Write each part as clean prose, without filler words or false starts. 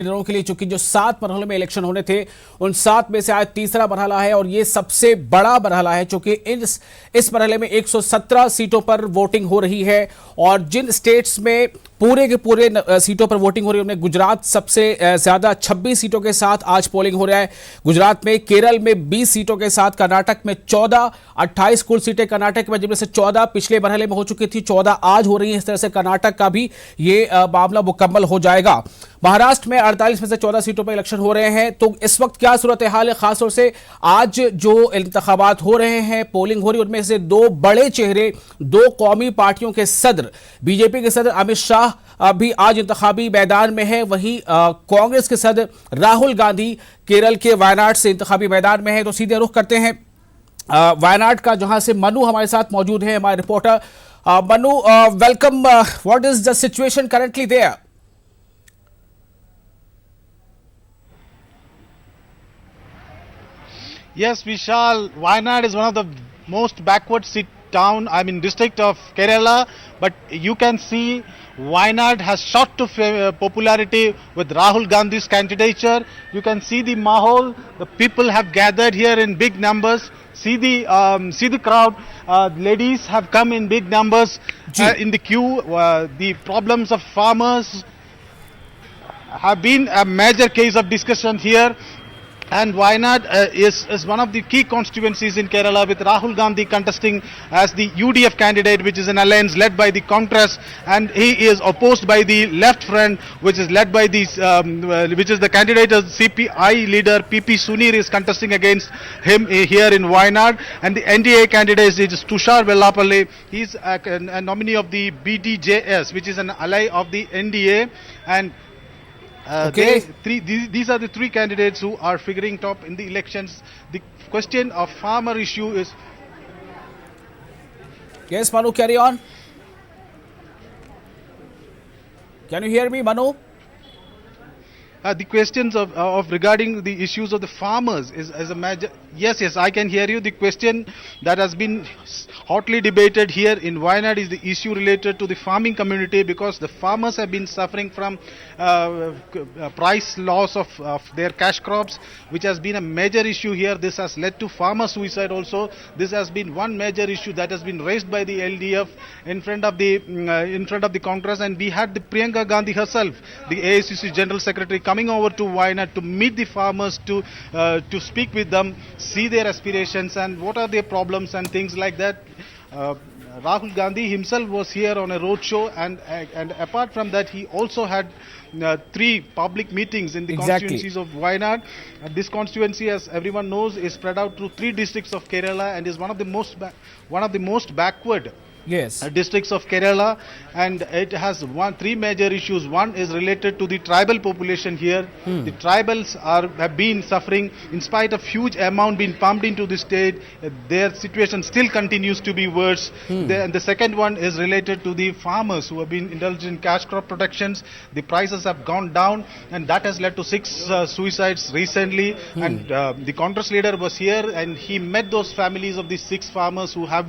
दिनों के लिए, चूंकि जो 7 मरहलों में इलेक्शन होने थे उन 7 में से आज तीसरा मरहला है और ये सबसे बड़ा मरहला है, क्योंकि इस मरहले में 117 सीटों पर वोटिंग हो रही है। और जिन स्टेट्स में पूरे के पूरे सीटों पर वोटिंग हो रही है उनमें गुजरात सबसे ज्यादा 26 सीटों के साथ आज पोलिंग हो रहा है। गुजरात में, केरल में 20 सीटों के साथ, कर्नाटक में 14, 28 कुल सीटें कर्नाटक में, जिनमें से 14 पिछले मरहले में हो चुकी थी, 14 आज हो रही है। इस तरह से कर्नाटक का भी ये मामला मुकम्मल हो जाएगा। महाराष्ट्र में 48 में से 14 सीटों पर इलेक्शन हो रहे हैं। तो इस वक्त क्या सूरत हाल है? खासतौर से आज जो इंतखाबात हो रहे हैं, पोलिंग हो रही है, उनमें से दो बड़े चेहरे, दो कौमी पार्टियों के सदर, बीजेपी के सदर अमित शाह भी आज इंतखाबी मैदान में है। वहीं कांग्रेस के सदर राहुल गांधी केरल के वायनाड से इंतखाबी मैदान में है। तो सीधे रुख करते हैं वायनाड का, जहां से मनु हमारे साथ मौजूद है, हमारे reporter. Manu, welcome. What is the situation currently there? Yes, Vishal, Wayanad is one of the most backward district of Kerala, but you can see Wayanad has shot to popularity with Rahul Gandhi's candidature. You can see the mahol, the people have gathered here in big numbers. See the crowd. Ladies have come in big numbers in the queue. The problems of farmers have been a major case of discussion here. And Wayanad is one of the key constituencies in Kerala, with Rahul Gandhi contesting as the UDF candidate, which is an alliance led by the Congress, and he is opposed by the Left Front, which is led by which is the candidate of CPI leader PP Sunir is contesting against him here in Wayanad. And the NDA candidate is Tushar Vellapalli. He's a nominee of the BDJS, which is an ally of the NDA. And these are the three candidates who are figuring top in the elections. The question of farmer issue is... Yes, Manu, carry on. Can you hear me, Manu? The questions of regarding the issues of the farmers is a major... Yes, I can hear you. The question that has been hotly debated here in Wayanad is the issue related to the farming community, because the farmers have been suffering from price loss of their cash crops, which has been a major issue here. This has led to farmer suicide also. This has been one major issue that has been raised by the LDF in front of the Congress. And we had the Priyanka Gandhi herself, the AICC General Secretary, coming over to Wayanad to meet the farmers, to speak with them, see their aspirations and what are their problems and things like that. Rahul Gandhi himself was here on a roadshow, and apart from that, he also had 3 public meetings in the constituencies of Wayanad. This constituency, as everyone knows, is spread out through 3 districts of Kerala and is one of the most backward districts of Kerala, and it has 3 major issues. One is related to the tribal population here. The tribals have been suffering in spite of huge amount being pumped into the state. Their situation still continues to be worse. And the second one is related to the farmers who have been indulged in cash crop protections. The prices have gone down, and that has led to 6 suicides recently. And the Congress leader was here, and he met those families of these 6 farmers who have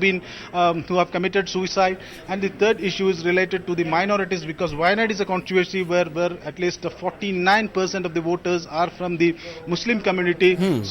committed suicide. And the third issue is related to the minorities, because Wayanad is a constituency where at least 49% of the voters are from the Muslim community.